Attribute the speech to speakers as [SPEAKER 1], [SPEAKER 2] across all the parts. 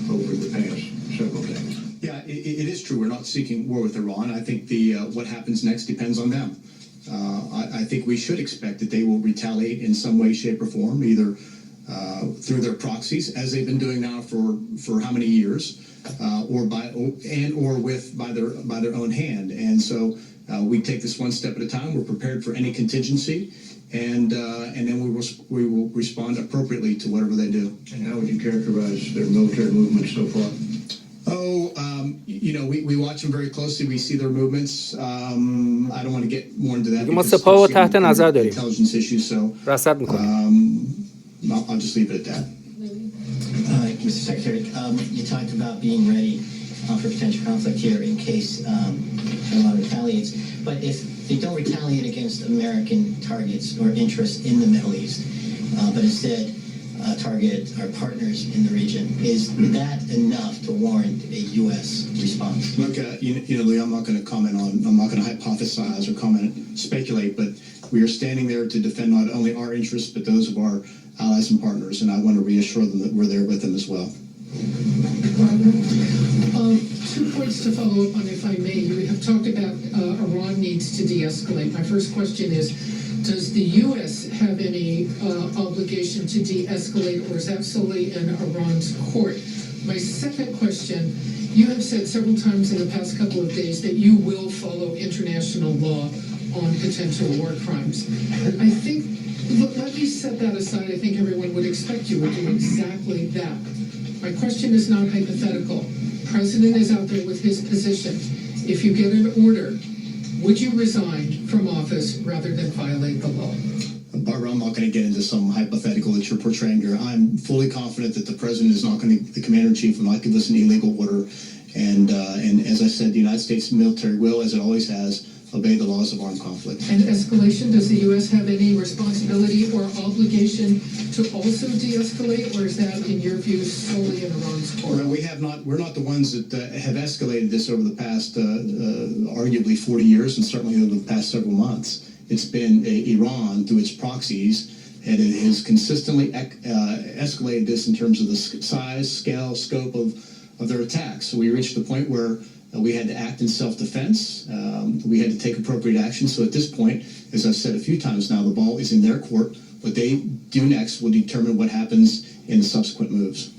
[SPEAKER 1] over the past several days.
[SPEAKER 2] Yeah, it is true. We're not seeking war with Iran. I think what happens next depends on them. I think we should expect that they will retaliate in some way, shape, or form, either through their proxies, as they've been doing now for how many years, or by their own hand. And so we take this one step at a time. We're prepared for any contingency, and then we will respond appropriately to whatever they do.
[SPEAKER 1] And how would you characterize their military movements so far?
[SPEAKER 2] We watch them very closely. We see their movements. I don't want to get more into that.
[SPEAKER 3] ما سپاه تحت نظر داریم.
[SPEAKER 2] Intelligence issues, so
[SPEAKER 3] رصد میکنیم.
[SPEAKER 2] I'll just leave it at that.
[SPEAKER 4] Mr. Secretary, you talked about being ready for potential conflict here in case Iran retaliates. But if they don't retaliate against American targets or interests in the Middle East, but instead target our partners in the region, is that enough to warrant a U.S. response?
[SPEAKER 2] Look, Lee, I'm not going to comment on. I'm not going to hypothesize or speculate. But we are standing there to defend not only our interests but those of our allies and partners, and I want to reassure them that we're there with them as well.
[SPEAKER 5] 2 points to follow up on, if I may. You have talked about Iran needs to de-escalate. My first question is, does the U.S. have any obligation to de-escalate, or is that solely in Iran's court? My second question, you have said several times in the past couple of days that you will follow international law on potential war crimes. I think, let me set that aside. I think everyone would expect you would do exactly that. My question is not hypothetical. President is out there with his position. If you get an order, would you resign from office rather than violate the law?
[SPEAKER 2] Barbara, I'm not going to get into some hypothetical that you're portraying here. I'm fully confident that the president is not going to, the commander-in-chief will not give us an illegal order. And as I said, the United States military will, as it always has, obey the laws of armed conflict.
[SPEAKER 5] And escalation, does the U.S. have any responsibility or obligation to also de-escalate, or is that, in your view, solely in Iran's court?
[SPEAKER 2] Well, we're not the ones that have escalated this over the past, arguably 40 years, and certainly over the past several months. It's been Iran, through its proxies, and it has consistently escalated this in terms of the size, scale, scope of their attacks. So we reached the point where we had to act in self-defense. We had to take appropriate action. So at this point, as I've said a few times now, the ball is in their court. What they do next will determine what happens in the subsequent moves.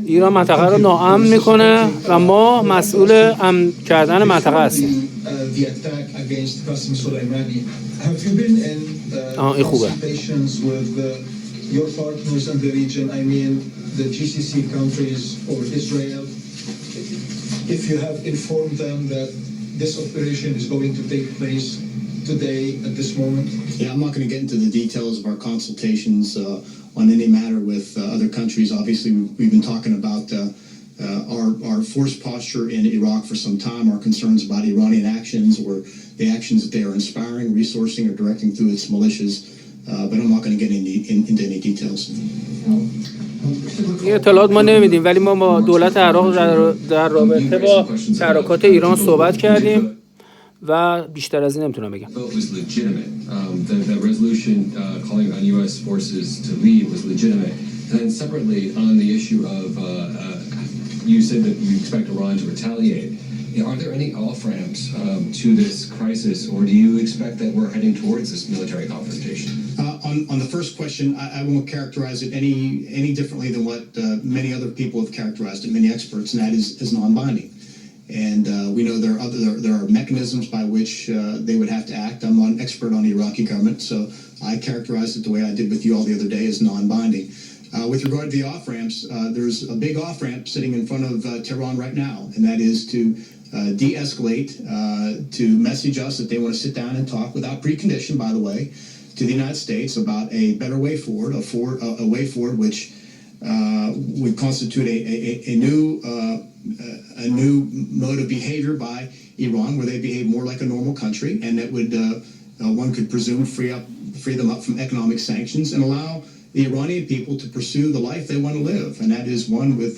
[SPEAKER 3] ایران منطقه رو ناامن میکنه و ما مسئول امن کردن منطقه هستیم. این خوبه.
[SPEAKER 6] Your partners in the region, I mean the GCC countries or Israel, if you have informed them that this operation is going to take place today at this moment?
[SPEAKER 2] Yeah, I'm not going to get into the details of our consultations on any matter with other countries. Obviously, we've been talking about our force posture in Iraq for some time, our concerns about Iranian actions or the actions that they are inspiring, resourcing, or directing through its militias. But I'm not going to get into any details.
[SPEAKER 3] این اطلاعات ما نمیدیم، ولی ما با دولت عراق در رابطه با تحرکات ایران صحبت کردیم و بیشتر از این نمیتونم بگم.
[SPEAKER 7] The resolution calling on U.S. forces to leave was legitimate. And then separately on the issue of, you said that you expect Iran to retaliate. Are there any off-ramps to this crisis, or do you expect that we're heading towards this military confrontation?
[SPEAKER 2] On the first question, I won't characterize it any differently than what many other people have characterized it, many experts, and that is as non-binding. And we know there are mechanisms by which they would have to act. I'm not an expert on the Iraqi government, so I characterized it the way I did with you all the other day as non-binding. With regard to the off-ramps, there's a big off-ramp sitting in front of Tehran right now, and that is to de-escalate, to message us that they want to sit down and talk without precondition, by the way, to the United States about a better way forward, a way forward which would constitute a new mode of behavior by Iran, where they behave more like a normal country, and that would, one could presume, free them up from economic sanctions and allow the Iranian people to pursue the life they want to live, and that is one with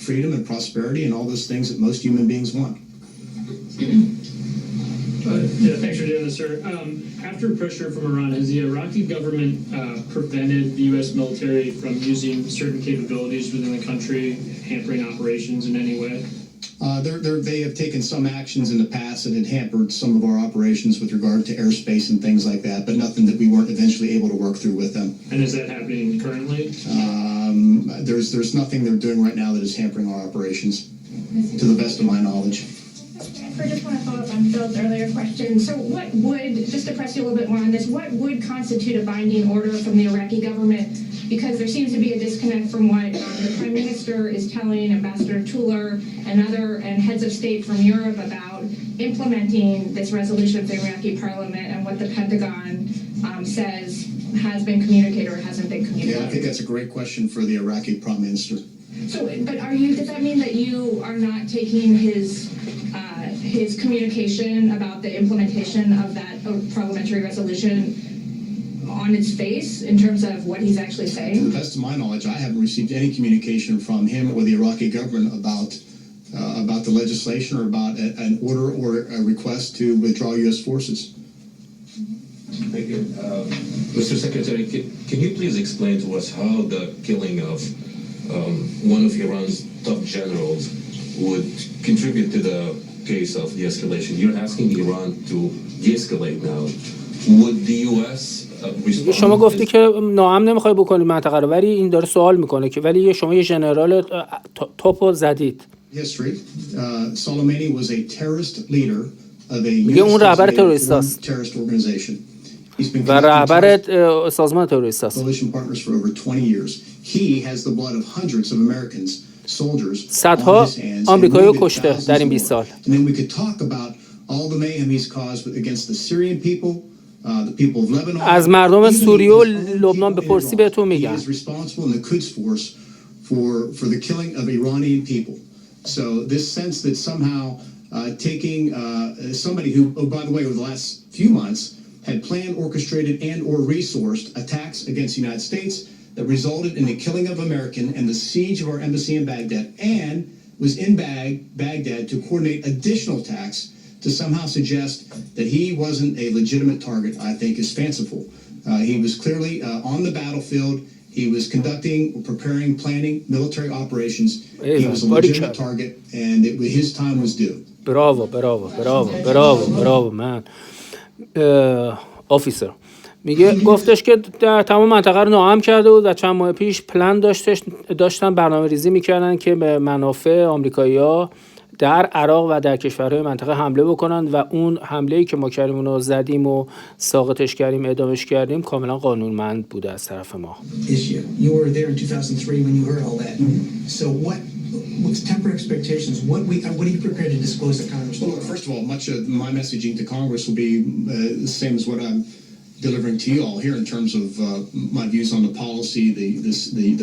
[SPEAKER 2] freedom and prosperity and all those things that most human beings want.
[SPEAKER 8] Yeah, thanks for doing this, sir. After pressure from Iran, has the Iraqi government prevented the U.S. military from using certain capabilities within the country, hampering operations in any way?
[SPEAKER 2] They have taken some actions in the past that had hampered some of our operations with regard to airspace and things like that, but nothing that we weren't eventually able to work through with them.
[SPEAKER 8] And is that happening currently?
[SPEAKER 2] There's nothing they're doing right now that is hampering our operations, to the best of my knowledge.
[SPEAKER 9] I just want to follow up on Phil's earlier question. So what would, just to press you a little bit more on this, what would constitute a binding order from the Iraqi government? Because there seems to be a disconnect from what the Prime Minister is telling Ambassador Tuller and heads of state from Europe about implementing this resolution of the Iraqi parliament and what the Pentagon says has been communicated or hasn't been communicated.
[SPEAKER 2] Yeah, I think that's a great question for the Iraqi Prime Minister.
[SPEAKER 9] So, but does that mean that you are not taking his communication about the implementation of that parliamentary resolution on its face in terms of what he's actually saying?
[SPEAKER 2] To the best of my knowledge, I haven't received any communication from him or the Iraqi government about the legislation or about an order or a request to withdraw U.S. forces.
[SPEAKER 10] Thank you. Mr. Secretary, can you please explain to us how the killing of one of Iran's top generals would contribute to the case of de-escalation? You're asking Iran to de-escalate now. Would the U.S.
[SPEAKER 3] شما گفتی که ناامن نمیخوای بکنی منطقه رو، ولی این داره سوال میکنه که ولی شما یه ژنرال توپو زدید.
[SPEAKER 2] History. Soleimani was a terrorist leader of a
[SPEAKER 3] میگه اون رهبر تروریست است
[SPEAKER 2] terrorist organization.
[SPEAKER 3] و رهبر سازمان تروریست است.
[SPEAKER 2] Partners for over 20 years. He has the blood of hundreds of Americans, soldiers.
[SPEAKER 3] صدها آمریکایی کشته در این 20 سال.
[SPEAKER 2] And then we could talk about all the mayhem he's caused against the Syrian people. The people of Lebanon.
[SPEAKER 3] از مردم سوریه و لبنان بپرسی بهتون میگن.
[SPEAKER 2] He is responsible in the Quds Force for the killing of Iranian people. So this sense that somehow taking somebody who, oh, by the way, over the last few months had planned, orchestrated, and or resourced attacks against the United States that resulted in the killing of American and the siege of our embassy in Baghdad, and was in Baghdad to coordinate additional attacks, to somehow suggest that he wasn't a legitimate target, I think is fanciful. He was clearly on the battlefield. He was conducting, preparing, planning military operations. He was a legitimate target, and his time was due.
[SPEAKER 3] برافو من آفیسر میگه گفتش که تمام منطقه رو ناامن کرده بود و چند ماه پیش پلن داشتن برنامه ریزی میکردن که به منافع آمریکایی‌ها در عراق و در کشورهای منطقه حمله بکنن و اون حمله‌ای که ما کردیم اونو زدیم و ساقطش کردیم ادامش کردیم کاملا قانونمند بوده از طرف ما.
[SPEAKER 11] You were there in 2003 when you heard all that. So what's temper expectations? What are you prepared to disclose to Congress?
[SPEAKER 2] Well, first of all, much of my messaging to Congress will be the same as what I'm delivering to you all here in terms of my views on the policy,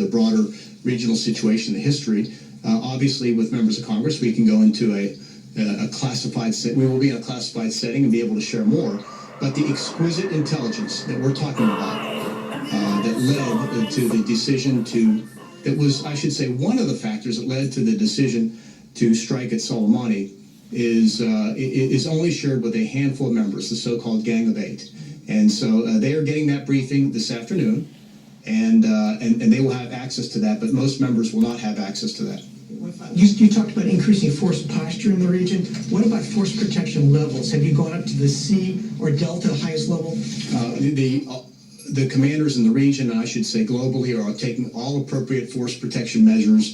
[SPEAKER 2] the broader regional situation, the history. Obviously, with members of Congress, we can go into a classified setting. We will be in a classified setting and be able to share more. But the exquisite intelligence that we're talking about that led to the decision that was, I should say, one of the factors that led to the decision to strike at Soleimani is only shared with a handful of members, the so-called Gang of Eight. And so they are getting that briefing this afternoon, and they will have access to that, but most members will not have access to that.
[SPEAKER 11] You talked about increasing force posture in the region. What about force protection levels? Have you gone up to the C or Delta, highest level?
[SPEAKER 2] The commanders in the region, and I should say globally, are taking all appropriate force protection measures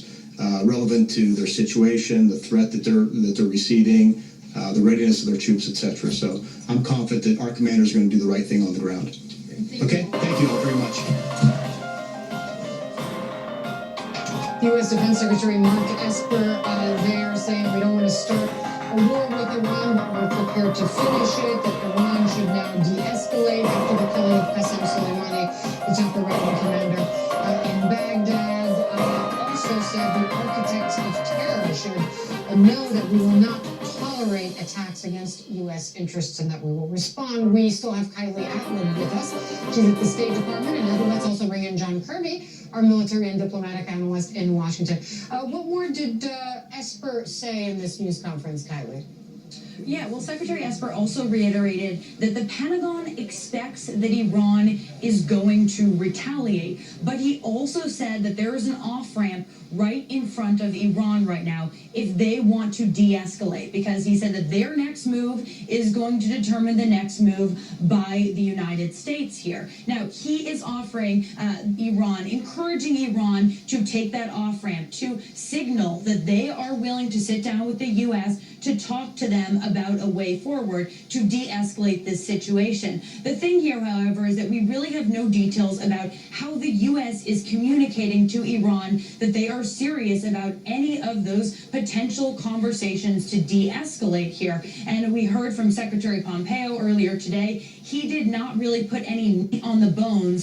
[SPEAKER 2] relevant to their situation, the threat that they're receiving, the readiness of their troops, etc. So I'm confident that our commanders are going to do the right thing on the ground. Okay, thank you all very much.
[SPEAKER 12] U.S. Defense Secretary Mark Esper there saying we don't want to start a war with Iran, but we're prepared to finish it, that Iran should now de-escalate after the killing of Qasem Soleimani, the top Iranian commander in Baghdad. Also said the architects of terror should know that we will not tolerate attacks against U.S. interests and that we will respond. We still have Kylie Atwood with us. She's at the State Department, and let's also bring in John Kirby, our military and diplomatic analyst in Washington. What more did Esper say in this news conference, Kylie?
[SPEAKER 13] Yeah, well, Secretary Esper also reiterated that the Pentagon expects that Iran is going to retaliate, but he also said that there is an off-ramp right in front of Iran right now if they want to de-escalate, because he said that their next move is going to determine the next move by the United States here. Now, he is offering Iran, encouraging Iran to take that off-ramp, to signal that they are willing to sit down with the U.S. to talk to them about a way forward to de-escalate this situation. The thing here, however, is that we really have no details about how the U.S. is communicating to Iran that they are serious about any of those potential conversations to de-escalate here. And we heard from Secretary Pompeo earlier today, he did not really put any meat on the bones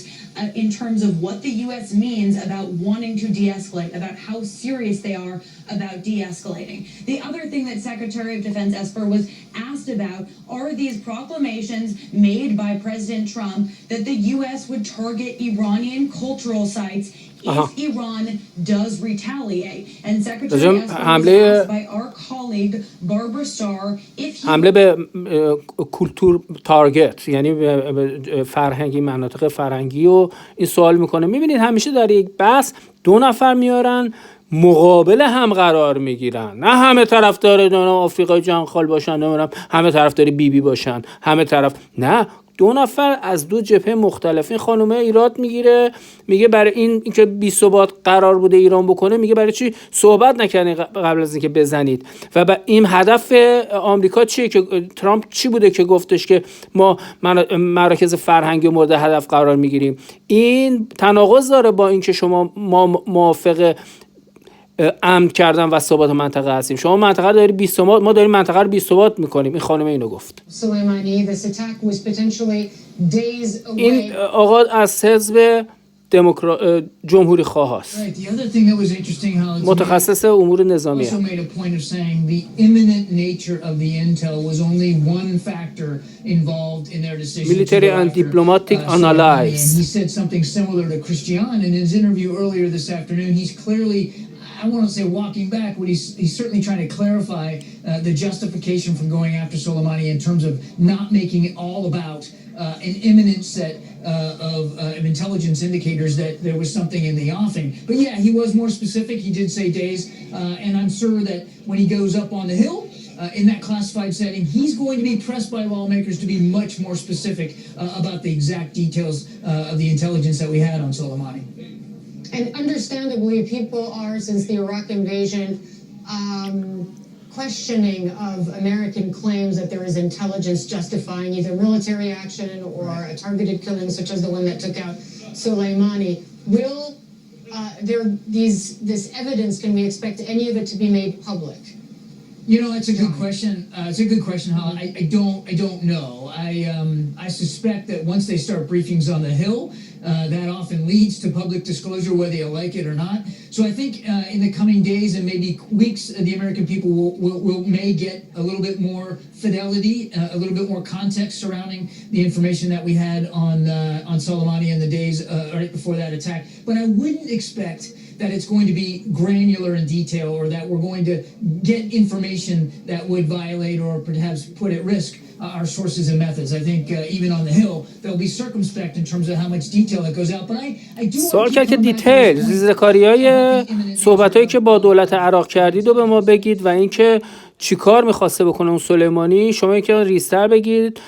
[SPEAKER 13] in terms of what the U.S. means about wanting to de-escalate, about how serious they are about de-escalating. The other thing that Secretary of Defense Esper was asked about are these proclamations made by President Trump that the U.S. would target Iranian cultural sites if Iran does retaliate. And Secretary Esper was asked by our colleague Barbara Starr if he
[SPEAKER 3] حمله به کلتور تارگت، یعنی به فرهنگی، مناطق فرهنگی، و این سوال میکنه. میبینید همیشه در یک بحث دو نفر میارن مقابل هم قرار میگیرن، نه همه طرفدار آفریقای جهانخوال باشن، نمیدونم همه طرفدار بی باشن، همه طرف، نه، دو نفر از دو جبهه مختلف. این خانومه ایراد میگیره، میگه برای این که بی ثبات قرار بوده ایران بکنه، میگه برای چی صحبت نکردین قبل از اینکه بزنید. و این هدف آمریکا چیه؟ که ترامپ چی بوده که گفتش که ما مراکز فرهنگی مورد هدف قرار میگیریم؟ این تناقض داره با اینکه شما ما موافق امن کردن و ثبات منطقه هستیم. شما منطقه رو داری بی ثبات، ما داریم منطقه رو بی ثبات میکنیم. این خانم اینو گفت. این آقا از حزب جمهوری خواه هست، متخصص امور نظامی. Military and diplomatic analysis.
[SPEAKER 14] He said something similar to Christian in his interview earlier this afternoon. He's clearly, I want to say walking back, but he's certainly trying to clarify the justification for going after Soleimani in terms of not making it all about an imminent set of intelligence indicators that there was something in the offing. But yeah, he was more specific. He did say days, and I'm sure that when he goes up on the Hill, in that classified setting, he's going to be pressed by lawmakers to be much more specific about the exact details of the intelligence that we had on Soleimani.
[SPEAKER 12] And understandably, people are, since the Iraq invasion, questioning of American claims that there is intelligence justifying either military action or a targeted killing, such as the one that took out Soleimani. Will this evidence, can we expect any of it to be made public?
[SPEAKER 14] You know, that's a good question. It's a good question, Hala. I don't know. I suspect that once they start briefings on the Hill, that often leads to public disclosure, whether you like it or not. So I think in the coming days and maybe weeks, the American people may get a little bit more fidelity, a little bit more context surrounding the information that we had on Soleimani in the days right before that attack. But I wouldn't expect that it's going to be granular in detail, or that we're going to get information that would violate or perhaps put at risk our sources and methods. I think even on the Hill, they'll be circumspect in terms of how much detail that goes out. But I do
[SPEAKER 3] سوال کرد که دیتیل، زیرکاری‌های صحبتایی که با دولت عراق کردید و به ما بگید، و اینکه چیکار می‌خواسته بکنه اون سلیمانی. شما یکی ریزتر بگید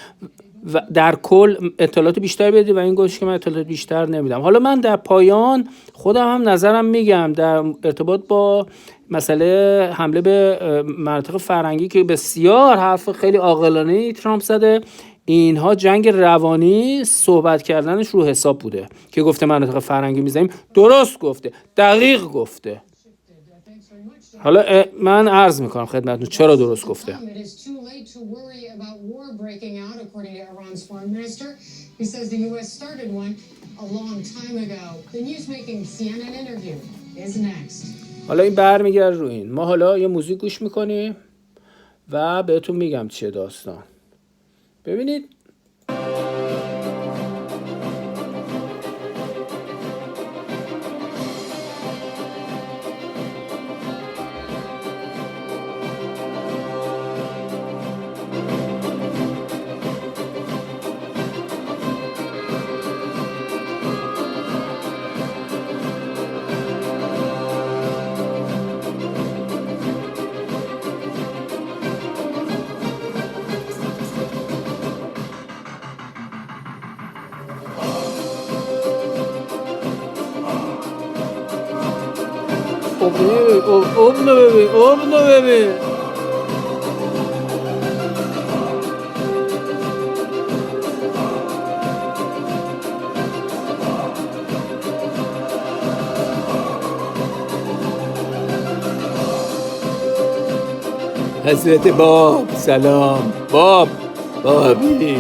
[SPEAKER 3] و در کل اطلاعات بیشتر بدید، و این گوش که من اطلاعات بیشتر نمیدم. حالا من در پایان خودم هم نظرم میگم در ارتباط با مسئله حمله به مناطق فرهنگی که بسیار حرف خیلی عاقلانه‌ای ترامپ زده. اینها جنگ روانی صحبت کردنش رو حساب بوده که گفته مناطق فرهنگی میزنیم. درست گفته، دقیق گفته. حالا من عرض میکنم خدمتتون چرا درست گفته. حالا این برمیگرده رو این. ما حالا یه موزیک گوش میکنیم و بهتون میگم چیه داستان. ببینید آبونو ببین حضرت باب سلام بابی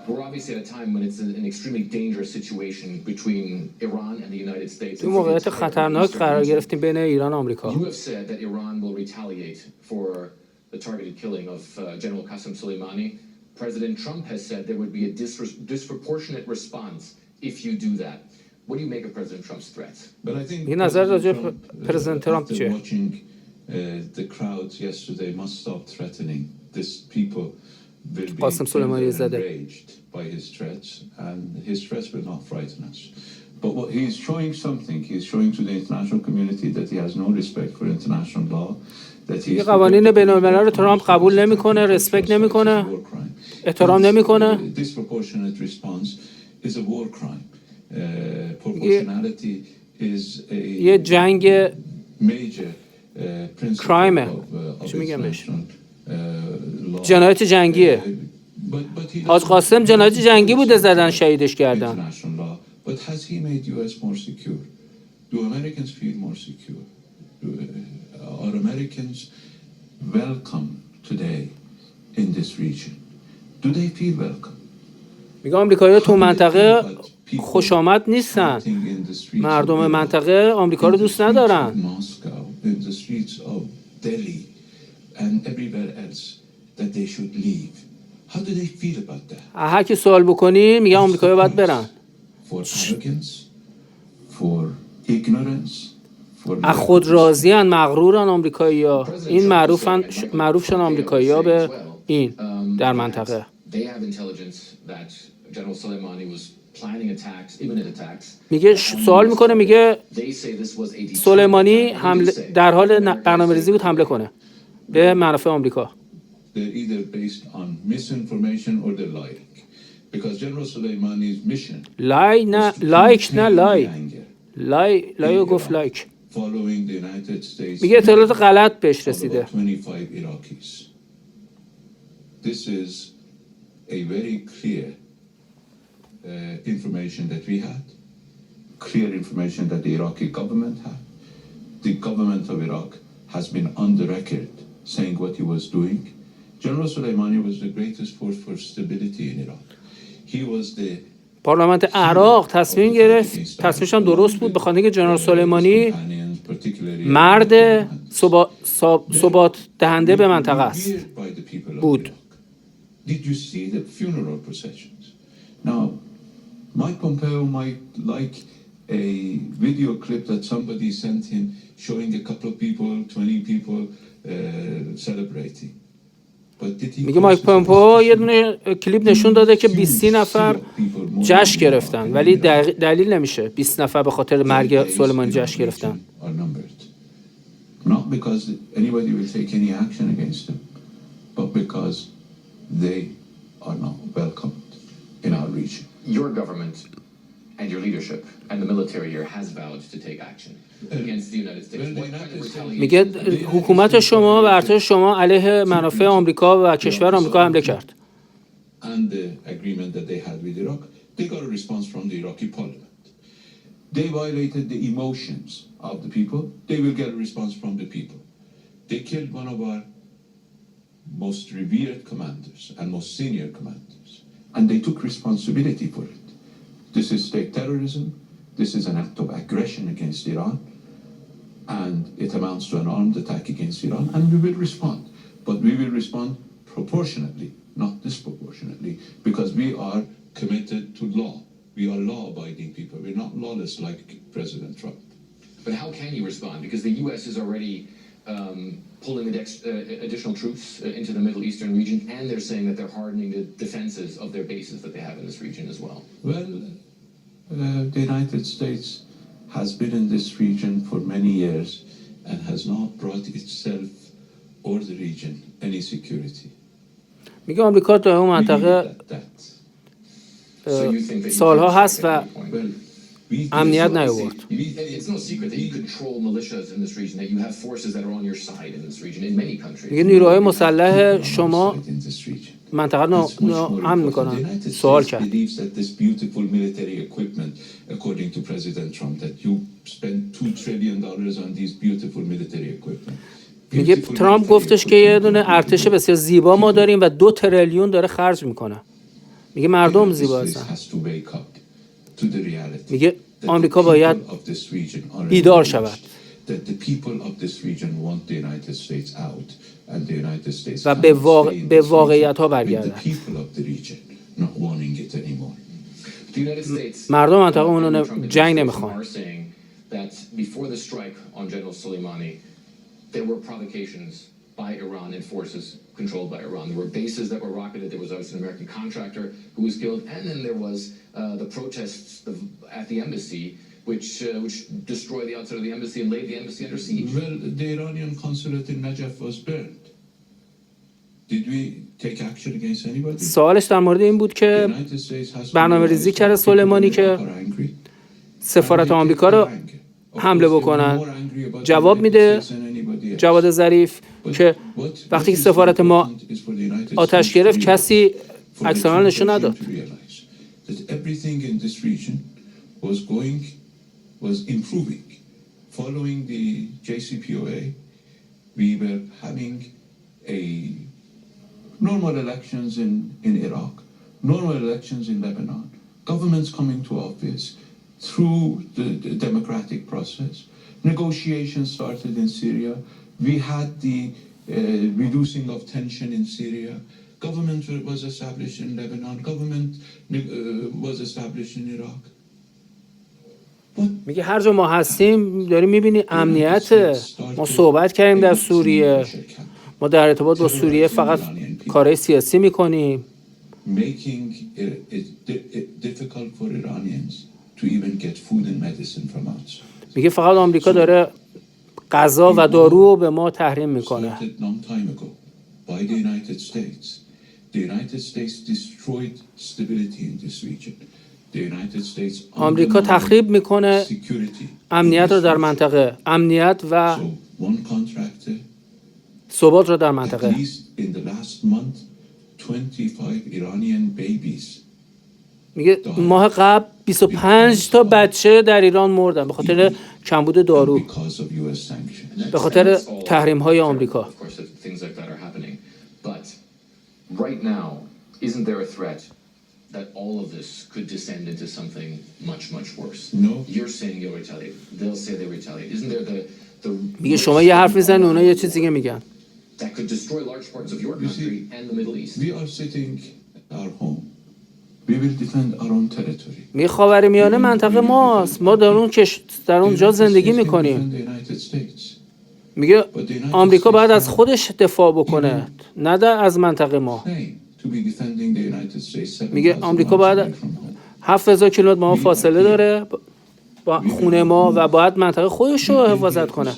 [SPEAKER 10] We're obviously at a time when it's an extremely dangerous situation between Iran and the United States.
[SPEAKER 3] تو موقعیت خطرناک قرار گرفتیم بین ایران و آمریکا.
[SPEAKER 10] You have said that Iran will retaliate for the targeted killing of General Qasem Soleimani. President Trump has said there would be a disproportionate response if you do that. What do you make of President Trump's threats?
[SPEAKER 15] But I think
[SPEAKER 3] این نظر راجع به پرزیدنت ترامپ چیه؟
[SPEAKER 15] watching the crowds yesterday must stop threatening. These people will be
[SPEAKER 3] قاسم سلیمانی زده.
[SPEAKER 15] enraged by his threats, and his threats will not frighten us. But what he's showing something, he's showing to the international community that he has no respect for international law.
[SPEAKER 3] یه قوانین بین‌الملل رو ترامپ قبول نمی‌کنه، رسپکت نمی‌کنه، احترام نمی‌کنه.
[SPEAKER 15] Disproportionate response is a war crime. Proportionality is a
[SPEAKER 3] یه جنگ
[SPEAKER 15] major
[SPEAKER 3] کرایمه. چی میگم بهش؟ جنایت جنگیه. حاج قاسم جنایت جنگی بوده زدن شهیدش کردن.
[SPEAKER 15] But has he made US more secure? Do Americans feel more secure? Are Americans welcome today in this region? Do they feel welcome?
[SPEAKER 3] میگه آمریکایی‌ها تو منطقه خوش آمد نیستن. مردم منطقه آمریکا رو دوست ندارن.
[SPEAKER 15] In the streets of Delhi and everywhere else that they should leave. How do they feel about that?
[SPEAKER 3] هر کی سوال بکنی میگه آمریکایی‌ها باید برن.
[SPEAKER 15] For arrogance, for ignorance, for
[SPEAKER 3] از خود راضی‌اند، مغرورن آمریکایی‌ها. این معروف شدن آمریکایی‌ها به این در منطقه.
[SPEAKER 10] They have intelligence that General Soleimani was planning attacks, imminent attacks.
[SPEAKER 3] میگه سوال میکنه میگه سلیمانی در حال برنامه‌ریزی بود حمله کنه به منافع آمریکا.
[SPEAKER 15] They're either based on misinformation or they're lying. Because General Soleimani's mission
[SPEAKER 3] لای گفت لایک.
[SPEAKER 15] following the United States
[SPEAKER 3] میگه اطلاعات غلط بهش رسیده.
[SPEAKER 15] 25 Iraqis. This is a very clear information that we had, clear information that the Iraqi government had. The government of Iraq has been on the record saying what he was doing. General Soleimani was the greatest force for stability in Iraq. He was the
[SPEAKER 3] پارلمان عراق تصمیم گرفت، تصمیمش هم درست بود، به خاطر اینکه جنرال سلیمانی مرد ثبات دهنده به منطقه است بود.
[SPEAKER 15] Did you see the funeral processions? Now, Mike Pompeo might like a video clip that somebody sent him showing a couple of people, 20 people celebrating.
[SPEAKER 3] میگه مایک پومپئو یه دونه کلیپ نشون داده که 20 نفر جشن گرفتن، ولی دلیل نمیشه 20 نفر به خاطر مرگ سلیمانی جشن گرفتن.
[SPEAKER 15] Not because anybody will take any action against them, but because they are not welcomed in our region.
[SPEAKER 16] Your government and your leadership and the military here has vowed to take action against the United States. What kind of retaliation?
[SPEAKER 3] میگه حکومت شما و ارتش شما علیه منافع آمریکا و کشور آمریکا حمله کرد.
[SPEAKER 15] And the agreement that they had with Iraq, they got a response from the Iraqi parliament. They violated the emotions of the people, they will get a response from the people. They killed one of our most revered commanders and most senior commanders, and they took responsibility for it. This is state terrorism, this is an act of aggression against Iran, and it amounts to an armed attack against Iran, and we will respond. But we will respond proportionately, not disproportionately, because we are committed to law. We are law-abiding people. We're not lawless like President Trump.
[SPEAKER 16] But how can you respond? Because the U.S. is already pulling additional troops into the Middle Eastern region, and they're saying that they're hardening the defenses of their bases that they have in this region as well.
[SPEAKER 15] Well, the United States has been in this region for many years and has not brought itself or the region any security.
[SPEAKER 3] میگه آمریکا در اون منطقه سالها هست و امنیت نیاورد.
[SPEAKER 16] It's no secret that you control militias in this region, that you have forces that are on your side in this region in many countries.
[SPEAKER 3] میگه نیروهای مسلح شما منطقه رو امن میکنن. سوال کرد.
[SPEAKER 15] According to President Trump, that you spend $2 trillion on these beautiful military equipment.
[SPEAKER 3] میگه ترامپ گفتش که یه دونه ارتش بسیار زیبا ما داریم و 2 تریلیون داره خرج میکنه. میگه مردم زیبا هستن. میگه آمریکا باید بیدار شود و به واقعیت ها برگردد. مردم منطقه اونو جنگ نمیخوان.
[SPEAKER 16] There were provocations by Iran and forces controlled by Iran. There were bases that were rocketed. There was obviously an American contractor who was killed, and then there was the protests at the embassy, which destroyed the outside of the embassy and laid the embassy under siege.
[SPEAKER 15] Well, the Iranian consulate in Najaf was burned. Did we take action against anybody?
[SPEAKER 3] سوالش در مورد این بود که برنامه‌ریزی کرده سلیمانی که سفارت آمریکا رو حمله بکنن. جواب میده جواد ظریف که وقتی که سفارت ما آتش گرفت کسی عکس العمل نشون نداد.
[SPEAKER 15] Normal elections in Iraq, normal elections in Lebanon, governments coming to office through the democratic process. Negotiations started in Syria. We had the reducing of tension in Syria. Government was established in Lebanon. Government was established in Iraq.
[SPEAKER 3] میگه هر جا ما هستیم داریم میبینی امنیت. ما صحبت کردیم در سوریه. ما در ارتباط با سوریه فقط کارهای سیاسی میکنیم.
[SPEAKER 15] Making it difficult for Iranians to even get food and medicine from outside.
[SPEAKER 3] میگه فقط آمریکا داره غذا و دارو رو به ما تحریم میکنه.
[SPEAKER 15] By the United States. The United States destroyed stability in this region. The United States
[SPEAKER 3] آمریکا تخریب میکنه امنیت رو در منطقه، امنیت و ثبات رو در منطقه.
[SPEAKER 15] In the last month, 25 Iranian babies.
[SPEAKER 3] میگه ماه قبل 25 تا بچه در ایران مردن به خاطر کمبود دارو، به خاطر تحریم های آمریکا.
[SPEAKER 16] Right now, isn't there a threat that all of this could descend into something much, much worse?
[SPEAKER 15] No.
[SPEAKER 16] You're saying you'll retaliate. They'll say they retaliate. Isn't there the
[SPEAKER 3] میگه شما یه حرف میزنید اونا یه چیز دیگه میگن.
[SPEAKER 16] That could destroy large parts of your country and the Middle East.
[SPEAKER 15] We are sitting at our home. We will defend our own territory.
[SPEAKER 3] میگه خاورمیانه منطقه ماست. ما در اونجا زندگی میکنیم. میگه آمریکا باید از خودش دفاع بکنه، نه از منطقه ما. میگه آمریکا باید 7000 کیلومتر با ما فاصله داره با خونه ما و باید منطقه خودش رو حفاظت کنه.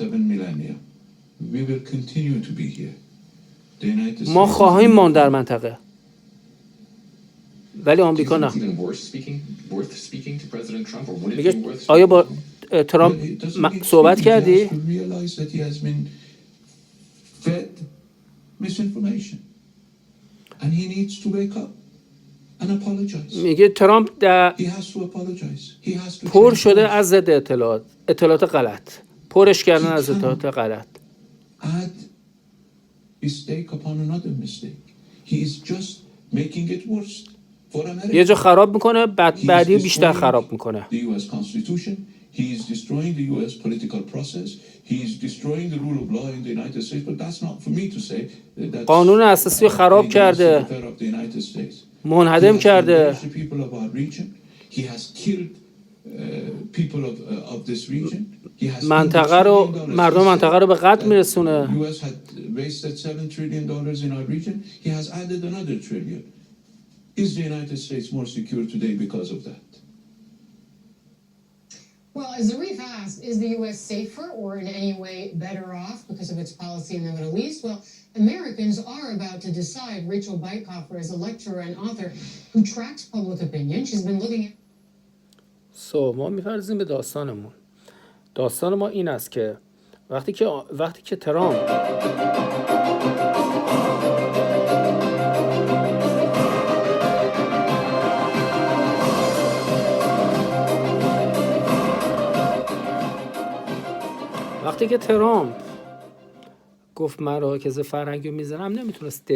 [SPEAKER 15] we will continue to be here. The United
[SPEAKER 3] ما
[SPEAKER 15] States-
[SPEAKER 3] خواهیم ماند در منطقه، ولی
[SPEAKER 16] Do you
[SPEAKER 3] آمریکا
[SPEAKER 16] think
[SPEAKER 3] نه.
[SPEAKER 16] it's even worth speaking to President Trump, or would it be
[SPEAKER 3] میگه
[SPEAKER 16] worth
[SPEAKER 3] آیا با
[SPEAKER 15] Well,
[SPEAKER 3] ترامپ
[SPEAKER 15] it doesn't need
[SPEAKER 3] صحبت
[SPEAKER 15] speaking. He
[SPEAKER 3] کردی؟
[SPEAKER 15] has to realize that he has been fed misinformation. And he needs to wake up and apologize.
[SPEAKER 3] میگه ترامپ
[SPEAKER 15] He has to apologize. He has to
[SPEAKER 3] پر
[SPEAKER 15] change
[SPEAKER 3] شده
[SPEAKER 15] course.
[SPEAKER 3] از ضد اطلاعات غلط، پرش کردن از اطلاعات غلط.
[SPEAKER 15] Add mistake upon another mistake. He is just making it worse for America.
[SPEAKER 3] یه جا خراب میکنه،
[SPEAKER 15] He is
[SPEAKER 3] بعدی بیشتر
[SPEAKER 15] destroying
[SPEAKER 3] خراب میکنه.
[SPEAKER 15] the US Constitution. He is destroying the US political process. He is destroying the rule of law in the United States. But that's not for me to say. That's
[SPEAKER 3] قانون اساسی خراب کرده،
[SPEAKER 15] of the United States.
[SPEAKER 3] منهدم
[SPEAKER 15] He has
[SPEAKER 3] کرده.
[SPEAKER 15] enraged the people of our region. He has killed people of this region. He has
[SPEAKER 3] منطقه رو، مردم منطقه رو به قتل میرسونه.
[SPEAKER 15] US had wasted $7 trillion in our region. He has added another trillion. Is the United States more secure today because of that?
[SPEAKER 12] Well, as Zarif asked, is the U.S. safer or in any way better off because of its policy in the Middle East? Well, Americans are about to decide. Rachel Bycoffer is a lecturer and author who tracks public opinion. She's been looking at
[SPEAKER 3] ما می‌پردازیم به داستانمون. داستان ما این است که وقتی که ترامپ گفت مراکز فرهنگی رو میزنم، نمیتونست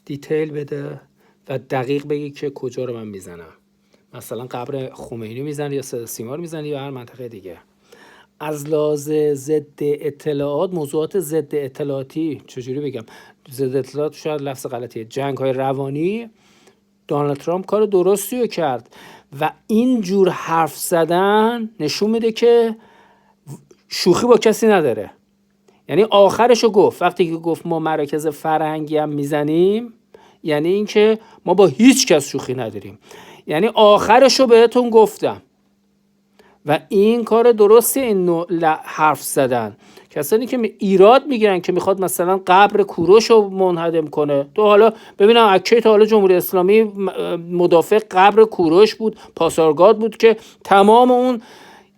[SPEAKER 3] دیتیل بده و دقیق بگی که کجا رو من میزنم. مثلا قبر خمینی میزنی یا صدا سیما رو میزنی یا هر منطقه دیگه. از لحاظ ضد اطلاعات، موضوعات ضد اطلاعاتی، چجوری بگم، ضد اطلاعات شاید لفظ غلطیه، جنگ‌های روانی، دونالد ترامپ کار درستی رو کرد و این جور حرف زدن نشون میده که شوخی با کسی نداره. یعنی آخرشو گفت، وقتی که گفت ما مراکز فرهنگی هم میزنیم، یعنی این که ما با هیچ کس شوخی نداریم. یعنی آخرشو بهتون گفتم و این کار درستی این نوع حرف زدن. کسانی که ایراد میگیرن که میخواد مثلا قبر کوروش رو منهدم کنه، تو حالا ببینم اکی تا حالا جمهوری اسلامی مدافع قبر کوروش بود، پاسارگاد بود که تمام اون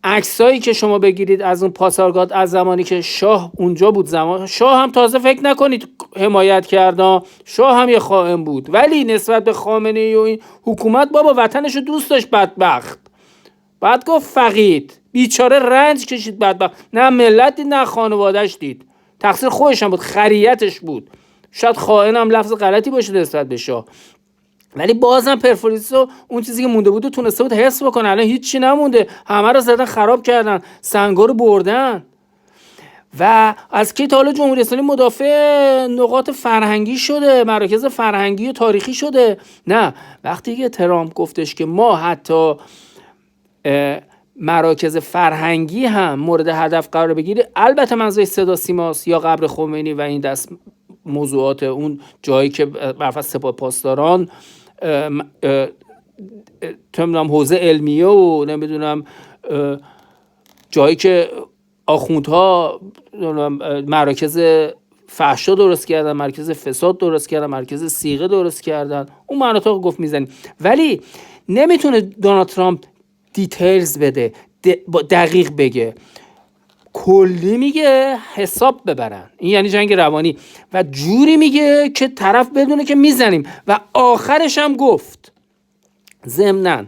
[SPEAKER 3] عکسایی که شما بگیرید از اون پاسارگاد از زمانی که شاه اونجا بود، زمان شاه هم تازه فکر نکنید حمایت کردن، شاه هم یه خائن بود، ولی نسبت به خامنه‌ای و این حکومت بابا وطنشو دوست داشت. بدبخت بعد گفت فقید بیچاره رنج کشید، بدبخت نه ملت دید نه خانواده‌اش دید، تقصیر خودش هم بود، خریتش بود. شاید خائن هم لفظ غلطی باشه نسبت به شاه، ولی بازم پرفوریسو اون چیزی که مونده بود تونسته بود حفظ بکنه. الان هیچی نمونده، همه رو زدن خراب کردن، سنگا رو بردن. و از کی تا حالا جمهوری اسلامی مدافع نقاط فرهنگی شده، مراکز فرهنگی و تاریخی شده؟ نه. وقتی که ترامپ گفتش که ما حتی مراکز فرهنگی هم مورد هدف قرار بگیره، البته منظور صدا سیماست یا قبر خمینی و این دست موضوعات، اون جایی که برفض سپاه پاسداران حوزه علمیه و نمیدونم جایی که آخوندها مراکز فحشا درست کردن، مرکز فساد درست کردن، مرکز صیغه درست کردن، اون مناطق گفت میزنیم. ولی نمیتونه دونالد ترامپ دیتیلز بده، دقیق بگه، کلی میگه حساب ببرن. این یعنی جنگ روانی و جوری میگه که طرف بدونه که میزنیم و آخرش هم گفت ضمناً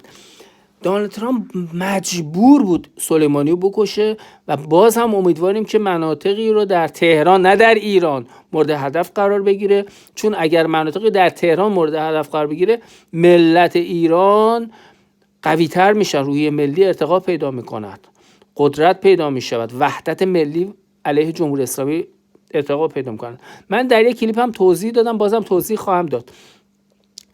[SPEAKER 3] دونالد ترامپ مجبور بود سلیمانی رو بکشه و باز هم امیدواریم که مناطقی رو در تهران نه در ایران مورد هدف قرار بگیره، چون اگر مناطقی در تهران مورد هدف قرار بگیره ملت ایران قوی تر میشن، روحیه ملی ارتقا پیدا میکند، قدرت پیدا میشود، وحدت ملی علیه جمهوری اسلامی ارتقا پیدا میکنند. من در یک کلیپ هم توضیح دادم، بازم توضیح خواهم داد.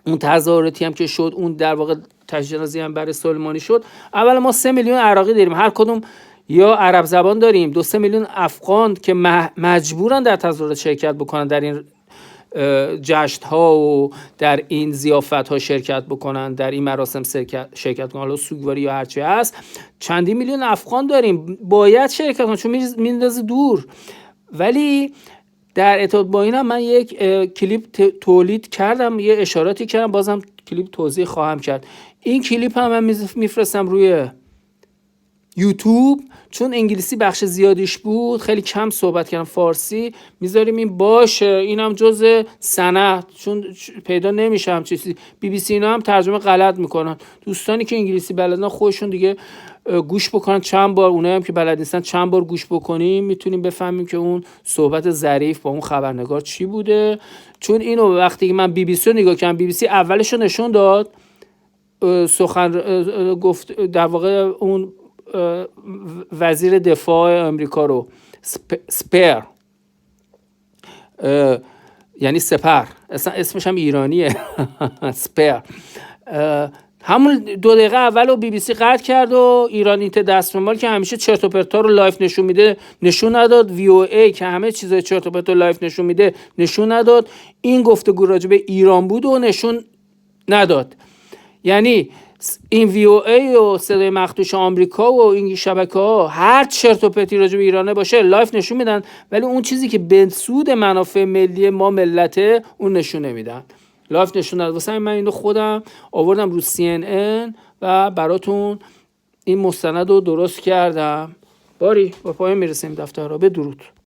[SPEAKER 3] اون تظاهراتی هم که شد، اون در واقع تجهیزی هم برای سلیمانی شد. اول ما 3 میلیون عراقی داریم، هر کدوم یا عرب زبان داریم، 2-3 میلیون افغان که مجبورن در تظاهرات شرکت بکنن، در این جشن ها و در این ضیافت ها شرکت بکنن، در این مراسم شرکت کنن، حالا سوگواری یا هرچی هست. چندین میلیون افغان داریم، باید شرکت کنن چون میندازه دور. ولی در ارتباط با اینم من یک کلیپ تولید کردم، یه اشاراتی کردم، بازم کلیپ توضیح خواهم کرد. این کلیپ هم من میفرستم روی یوتیوب، چون انگلیسی بخش زیادیش بود، خیلی کم صحبت کردم فارسی، میذاریم این باشه. اینم جزء سند، چون پیدا نمیشه هم چیزی. BBC اینا هم ترجمه غلط میکنن. دوستانی که انگلیسی بلدن خودشون دیگه گوش بکنن چند بار، اونایی هم که بلد نیستن چند بار گوش بکنیم، میتونیم بفهمیم که اون صحبت ظریف با اون خبرنگار چی بوده. چون اینو وقتی که من BBC رو نگاه کردم، BBC اولش رو نشون داد، سخن گفت در واقع اون وزیر دفاع امریکا رو، سپر، یعنی سپر، اصلا اسمش هم ایرانیه سپر. همون 2 دقیقه اول رو BBC قطع کرد و ایران اینت دستمال که همیشه چرت و پرتا رو لایف نشون میده نشون نداد. VOA که همه چیزای چرت و پرت رو لایف نشون میده نشون نداد. این گفتگو راجع به ایران بود و نشون نداد. یعنی این VOA و صدای مخدوش آمریکا و این شبکه‌ها هر چرت و پرتی راجع به ایرانه باشه لایف نشون میدن، ولی اون چیزی که به سود منافع ملی ما ملته اون نشون نمیدن، لایف نشون نداد. واسه من اینو خودم آوردم رو CNN و براتون این مستند رو درست کردم. باری با پایان میرسیم دفتر را. بدرود.